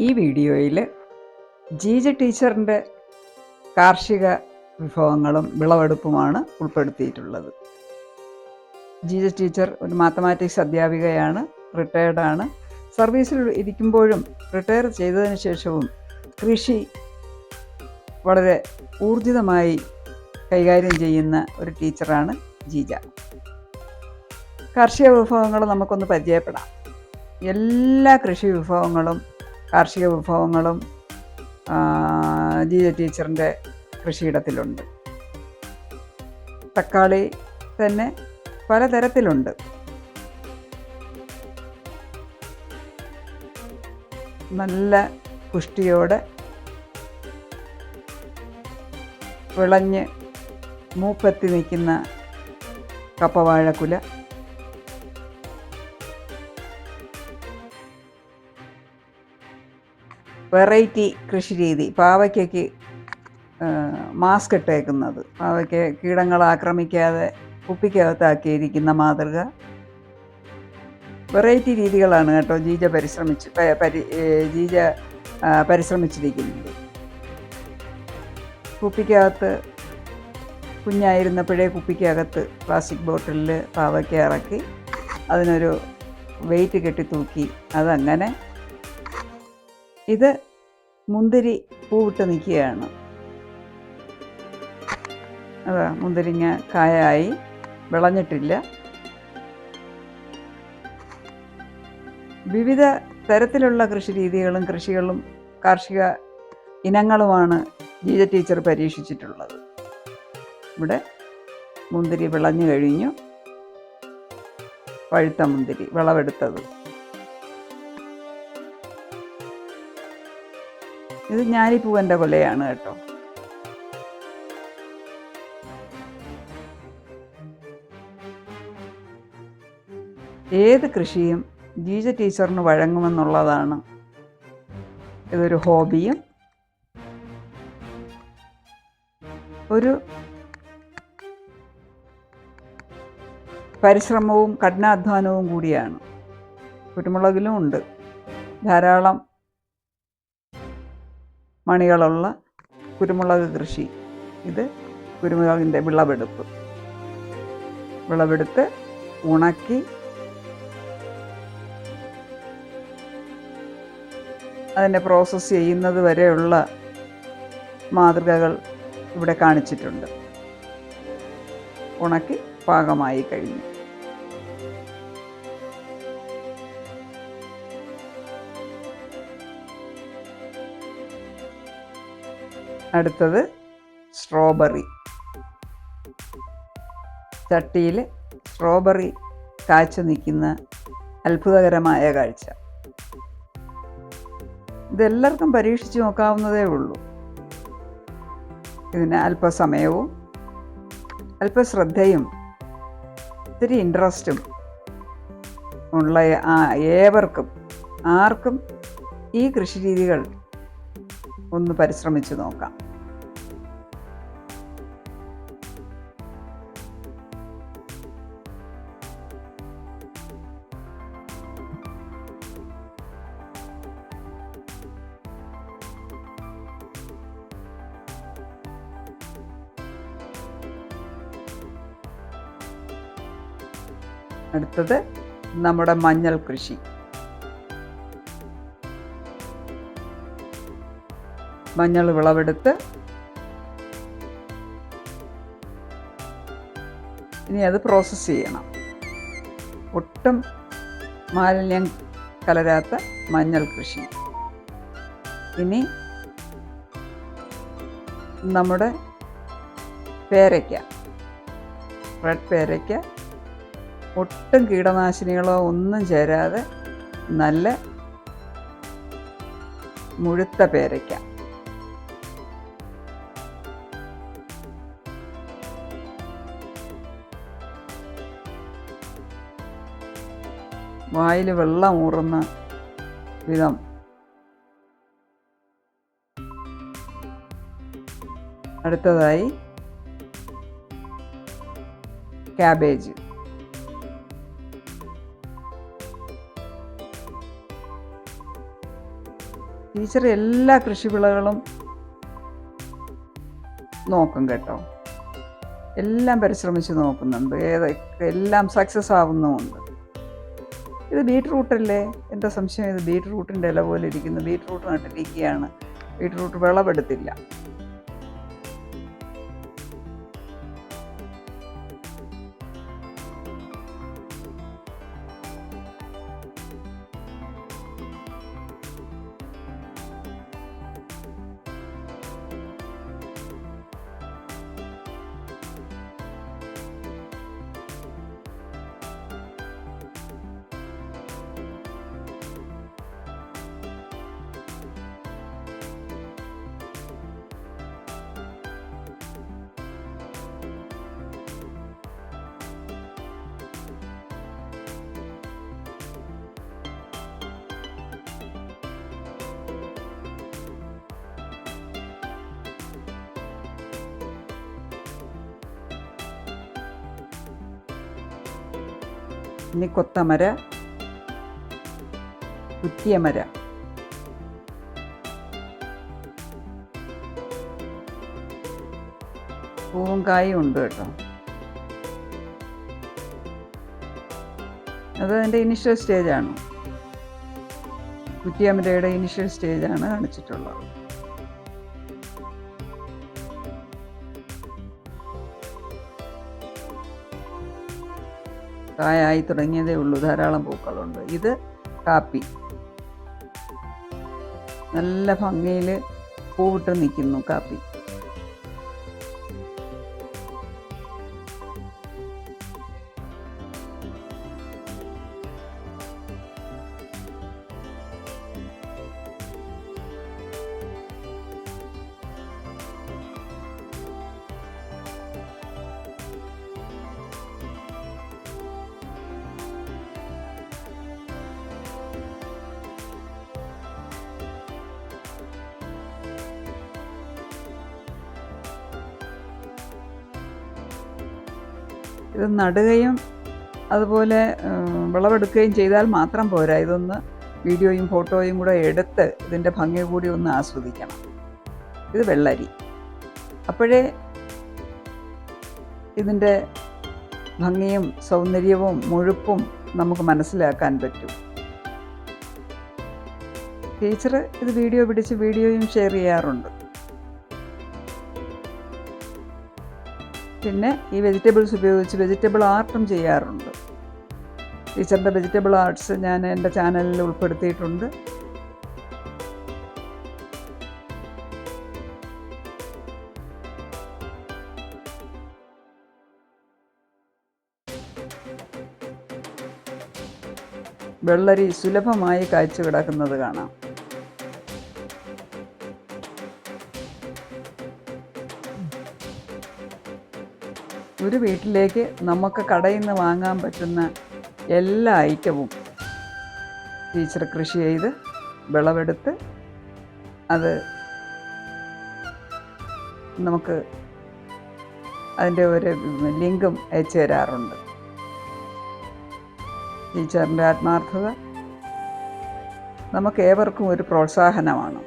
ഈ വീഡിയോയിൽ ജീജ ടീച്ചറിൻ്റെ കാർഷിക വിഭവങ്ങളും വിളവെടുപ്പുമാണ് ഉൾപ്പെടുത്തിയിട്ടുള്ളത്. ജീജ ടീച്ചർ ഒരു മാത്തമാറ്റിക്സ് അധ്യാപികയാണ്, റിട്ടയർഡാണ്. സർവീസിൽ ഇരിക്കുമ്പോഴും റിട്ടയർ ചെയ്തതിന് ശേഷവും കൃഷി വളരെ ഊർജിതമായി കൈകാര്യം ചെയ്യുന്ന ഒരു ടീച്ചറാണ് ജീജ. കാർഷിക വിഭവങ്ങൾ നമുക്കൊന്ന് പരിചയപ്പെടാം. എല്ലാ കൃഷി വിഭവങ്ങളും കാർഷിക വിഭവങ്ങളും ജീജ ടീച്ചറിൻ്റെ കൃഷിയിടത്തിലുണ്ട്. തക്കാളി തന്നെ പലതരത്തിലുണ്ട്. നല്ല പുഷ്ടിയോടെ വിളഞ്ഞ് മൂപ്പെത്തി നിൽക്കുന്ന കപ്പവാഴക്കുല, വെറൈറ്റി കൃഷിരീതി, പാവയ്ക്കയ്ക്ക് മാസ്ക് ഇട്ടേക്കുന്നത്, പാവയ്ക്ക് കീടങ്ങൾ ആക്രമിക്കാതെ കുപ്പിക്കകത്താക്കിയിരിക്കുന്ന മാതൃക, വെറൈറ്റി രീതികളാണ് കേട്ടോ ജീജ പരിശ്രമിച്ചിരിക്കുന്നത്. കുപ്പിക്കകത്ത് കുഞ്ഞായിരുന്നപ്പോഴേ കുപ്പിക്കകത്ത് പ്ലാസ്റ്റിക് ബോട്ടിലിൽ പാവയ്ക്ക ഇറക്കി അതിനൊരു വെയിറ്റ് കെട്ടി തൂക്കി അതങ്ങനെ. ഇത് മുന്തിരി പൂവിട്ട് നിൽക്കുകയാണ്. അതാ മുന്തിരിങ്ങ കായായി വിളഞ്ഞിട്ടില്ല. വിവിധ തരത്തിലുള്ള കൃഷിരീതികളും കൃഷികളും കാർഷിക ഇനങ്ങളുമാണ് ജീജ ടീച്ചർ പരീക്ഷിച്ചിട്ടുള്ളത്. ഇവിടെ മുന്തിരി വിളഞ്ഞു കഴിഞ്ഞു, പഴുത്ത മുന്തിരി വിളവെടുത്തത്. ഇത് ഞാലിപ്പൂവൻ്റെ കൊലയാണ് കേട്ടോ. ഏത് കൃഷിയും ജീജ ടീച്ചറിന് വഴങ്ങുമെന്നുള്ളതാണ്. ഇതൊരു ഹോബിയും ഒരു പരിശ്രമവും കഠിനാധ്വാനവും കൂടിയാണ്. കുരുമുളകിലും ഉണ്ട് ധാരാളം മണികളുള്ള കുരുമുളക് കൃഷി. ഇത് കുരുമുളകിൻ്റെ വിളവെടുത്ത് ഉണക്കി അതിനെ പ്രോസസ്സ് ചെയ്യുന്നത് വരെയുള്ള മാതൃകകൾ ഇവിടെ കാണിച്ചിട്ടുണ്ട്. ഉണക്കി പാകമായി കഴിഞ്ഞു. അടുത്തത് സ്ട്രോബെറി. ചട്ടിയിൽ സ്ട്രോബെറി കായ്ച്ചു നിൽക്കുന്ന അത്ഭുതകരമായ കാഴ്ച. ഇതെല്ലാവർക്കും പരീക്ഷിച്ച് നോക്കാവുന്നതേ ഉള്ളൂ. ഇതിന് അല്പസമയവും അല്പശ്രദ്ധയും ഇത്തിരി ഇൻട്രസ്റ്റും ഉള്ള ആർക്കും ഈ കൃഷിരീതികൾ ഒന്ന് പരിശ്രമിച്ച് നോക്കാം. അടുത്തത് നമ്മുടെ മഞ്ഞൾ കൃഷി. മഞ്ഞൾ വിളവെടുത്ത് ഇനി അത് പ്രോസസ്സ് ചെയ്യണം. ഒട്ടും മാലിന്യം കലരാത്ത മഞ്ഞൾ കൃഷി. ഇനി നമ്മുടെ പേരയ്ക്ക, റെഡ് പേരയ്ക്ക, ഒട്ടും കീടനാശിനികളോ ഒന്നും ചേരാതെ നല്ല മുഴുത്ത പേരയ്ക്ക. വായിൽ വെള്ളം ഊറുന്ന വിധം അടുത്തതായി ക്യാബേജ്. ടീച്ചർ എല്ലാ കൃഷിവിളകളും നോക്കും കേട്ടോ. എല്ലാം പരിശ്രമിച്ച് നോക്കുന്നുണ്ട്, എല്ലാം സക്സസ് ആവുന്നുമുണ്ട്. ഇത് ബീറ്റ്റൂട്ടല്ലേ? എൻ്റെ സംശയം ഇത് ബീറ്റ്റൂട്ടിൻ്റെ ഇല പോലെ ഇരിക്കുന്നു. ബീറ്റ്റൂട്ട് നട്ടിരിക്കുകയാണ്, ബീറ്റ്റൂട്ട് വിളവെടുത്തില്ല. ഇനി കൊത്തമര, കുറ്റിയമര, പൂവും കായും ഉണ്ട് കേട്ടോ. അത് അതിൻ്റെ ഇനിഷ്യൽ സ്റ്റേജാണ്. കുറ്റിയമരയുടെ ഇനിഷ്യൽ സ്റ്റേജാണ് കാണിച്ചിട്ടുള്ളത്. കായായി തുടങ്ങിയതേ ഉള്ളൂ, ധാരാളം പൂക്കളുണ്ട്. ഇത് കാപ്പി, നല്ല ഭംഗിയിൽ പൂവിട്ട് നിൽക്കുന്നു കാപ്പി. ഇത് നടുകയും അതുപോലെ വിളവെടുക്കുകയും ചെയ്താൽ മാത്രം പോരാ. ഇതൊന്ന് വീഡിയോയും ഫോട്ടോയും കൂടെ എടുത്ത് ഇതിൻ്റെ ഭംഗി കൂടി ഒന്ന് ആസ്വദിക്കണം. ഇത് വെള്ളരി. അപ്പോഴേ ഇതിൻ്റെ ഭംഗിയും സൗന്ദര്യവും മുഴുപ്പും നമുക്ക് മനസ്സിലാക്കാൻ പറ്റും. ടീച്ചർ ഇത് വീഡിയോ പിടിച്ച് വീഡിയോയും ഷെയർ ചെയ്യാറുണ്ട്. പിന്നെ ഈ വെജിറ്റബിൾസ് ഉപയോഗിച്ച് വെജിറ്റബിൾ ആർട്ടും ചെയ്യാറുണ്ട്. ടീച്ചറിൻ്റെ വെജിറ്റബിൾ ആർട്സ് ഞാൻ എൻ്റെ ചാനലിൽ ഉൾപ്പെടുത്തിയിട്ടുണ്ട്. വെള്ളരി സുലഭമായി കായ്ച്ചു കിടക്കുന്നത് കാണാം. ഒരു വീട്ടിലേക്ക് നമുക്ക് കടയിൽ നിന്ന് വാങ്ങാൻ പറ്റുന്ന എല്ലാ ഐറ്റവും ടീച്ചർ കൃഷി ചെയ്ത് വിളവെടുത്ത് അത് നമുക്ക് അതിൻ്റെ ഒരു ലിങ്കും അയച്ചു തരാറുണ്ട്. ടീച്ചറിൻ്റെ ആത്മാർത്ഥത നമുക്ക് ഏവർക്കും ഒരു പ്രോത്സാഹനമാണ്.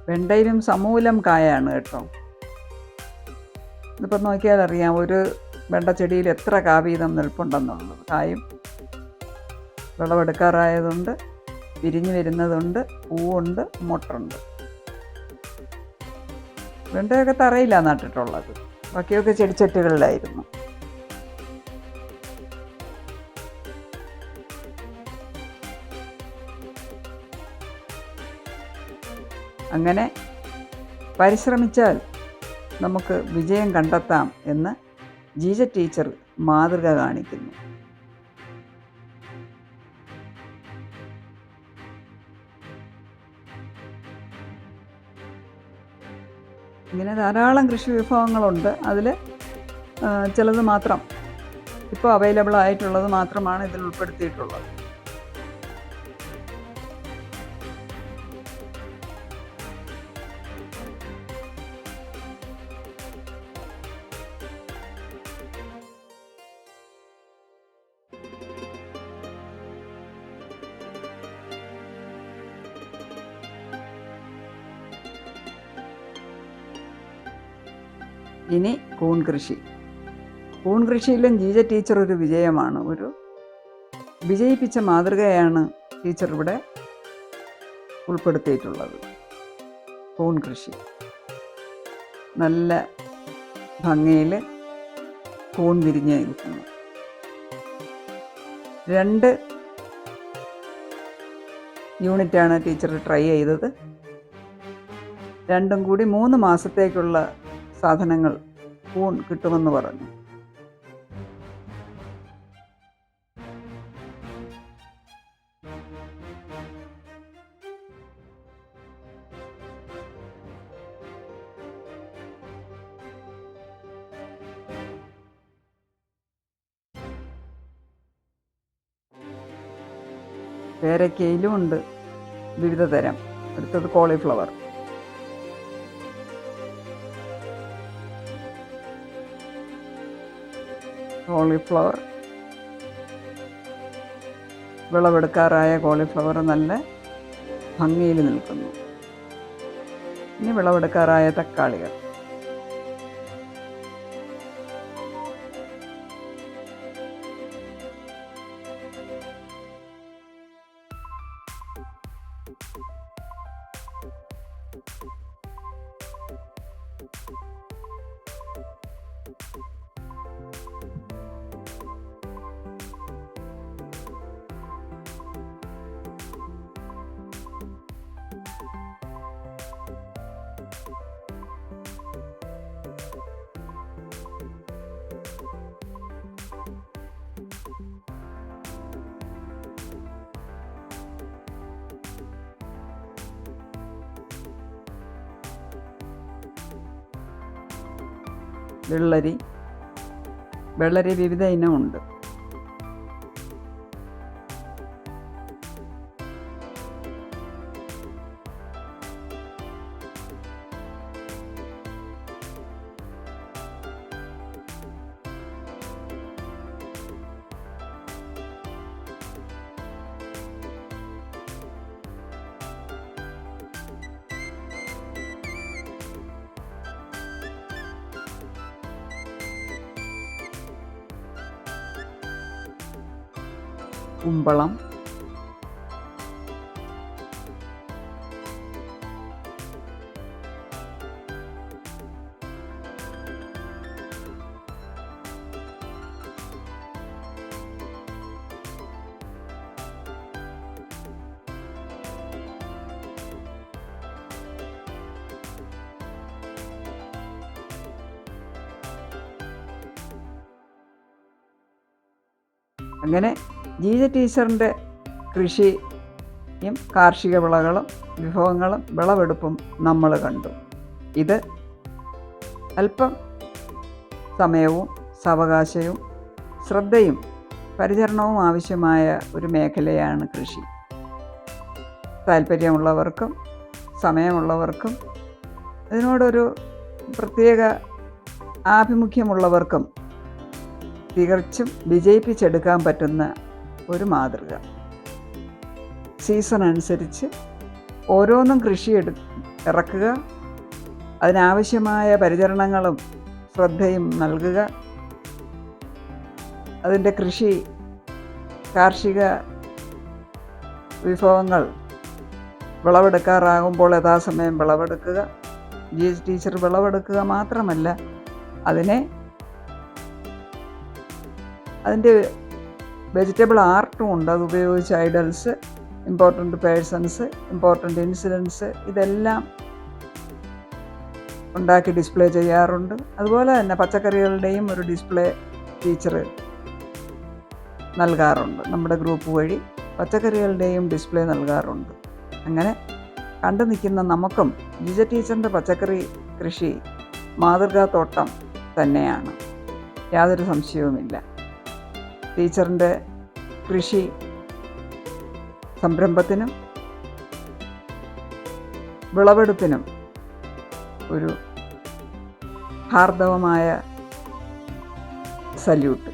വെണ്ടയിലും സമൂലം കായാണ് കേട്ടോ. ഇതിപ്പോൾ നോക്കിയാൽ അറിയാം ഒരു വെണ്ട ചെടിയിൽ എത്ര കാവീതം നിൽപ്പുണ്ടെന്നുള്ളത്. കായും വിളവെടുക്കാറായതുണ്ട്, വിരിഞ്ഞു വരുന്നതുണ്ട്, പൂവുണ്ട്, മൊട്ടുണ്ട്. വെണ്ടയൊക്കെ തറയിലാണ് നട്ടിട്ടുള്ളത്, ബാക്കിയൊക്കെ ചെടിച്ചട്ടികളിലായിരുന്നു. അങ്ങനെ പരിശ്രമിച്ചാൽ നമുക്ക് വിജയം കണ്ടെത്താം എന്ന് ജീജ ടീച്ചർ മാതൃക കാണിക്കുന്നു. ഇങ്ങനെ ധാരാളം കൃഷി വിഭവങ്ങളുണ്ട്. അതിൽ ചിലത് മാത്രം ഇപ്പോൾ അവൈലബിൾ ആയിട്ടുള്ളത് മാത്രമാണ് ഇതിൽ ഉൾപ്പെടുത്തിയിട്ടുള്ളത്. ഇനി കൂൺ കൃഷി. കൂൺ കൃഷിയിലും ജീജ ടീച്ചർ ഒരു വിജയമാണ്. ഒരു വിജയിപ്പിച്ച മാതൃകയാണ് ടീച്ചർ ഇവിടെ ഉൾപ്പെടുത്തിയിട്ടുള്ളത്. കൂൺ കൃഷി നല്ല ഭംഗിയിൽ കൂൺ വിരിഞ്ഞ് നിൽക്കുന്നു. 2 യൂണിറ്റാണ് ടീച്ചർ ട്രൈ ചെയ്തത്. രണ്ടും കൂടി 3 മാസത്തേക്കുള്ള സാധനങ്ങൾ കൂൺ കിട്ടുമെന്ന് പറഞ്ഞു. പേരക്കയിലും ഉണ്ട് വിവിധ തരം. അടുത്തത് കോളിഫ്ലവർ. കോളിഫ്ലവർ വിളവെടുക്കാറായ കോളിഫ്ലവർ നല്ല ഭംഗിയിൽ നിൽക്കുന്നു. ഇനി വിളവെടുക്കാറായ തക്കാളികൾ. വെള്ളരി വിവിധ ഇനമുണ്ട്. കുമ്പളം, അങ്ങനെ ജീജ ടീച്ചറിൻ്റെ കൃഷിയും കാർഷിക വിളകളും വിഭവങ്ങളും വിളവെടുപ്പും നമ്മൾ കണ്ടു. ഇത് അല്പം സമയവും സാവകാശവും ശ്രദ്ധയും പരിചരണവും ആവശ്യമായ ഒരു മേഖലയാണ് കൃഷി. താല്പര്യമുള്ളവർക്കും സമയമുള്ളവർക്കും അതിനോടൊരു പ്രത്യേക ആഭിമുഖ്യമുള്ളവർക്കും തികച്ചും വിജയിപ്പിച്ചെടുക്കാൻ പറ്റുന്ന ഒരു മാതൃക. സീസൺ അനുസരിച്ച് ഓരോന്നും കൃഷി ഇറക്കുക, അതിനാവശ്യമായ പരിചരണങ്ങളും ശ്രദ്ധയും നൽകുക, അതിൻ്റെ കാർഷിക വിഭവങ്ങൾ വിളവെടുക്കാറാകുമ്പോൾ യഥാസമയം വിളവെടുക്കുക. ജീജ ടീച്ചർ വിളവെടുക്കുക മാത്രമല്ല, അതിൻ്റെ വെജിറ്റബിൾ ആർട്ടും ഉണ്ട്. അതുപയോഗിച്ച് idols, important persons, important incidence ഇതെല്ലാം ഉണ്ടാക്കി ഡിസ്പ്ലേ ചെയ്യാറുണ്ട്. അതുപോലെ തന്നെ പച്ചക്കറികളുടെയും ഒരു ഡിസ്പ്ലേ ടീച്ചർ നൽകാറുണ്ട്. നമ്മുടെ ഗ്രൂപ്പ് വഴി പച്ചക്കറികളുടെയും ഡിസ്പ്ലേ നൽകാറുണ്ട്. അങ്ങനെ കണ്ടു നിൽക്കുന്ന നമുക്കും ജിജ ടീച്ചറിൻ്റെ പച്ചക്കറി കൃഷി മാതൃകാത്തോട്ടം തന്നെയാണ്, യാതൊരു സംശയവുമില്ല. ടീച്ചറിൻ്റെ കൃഷി സംരംഭത്തിനും വിളവെടുപ്പിനും ഒരു ഹാർദവമായ സല്യൂട്ട്.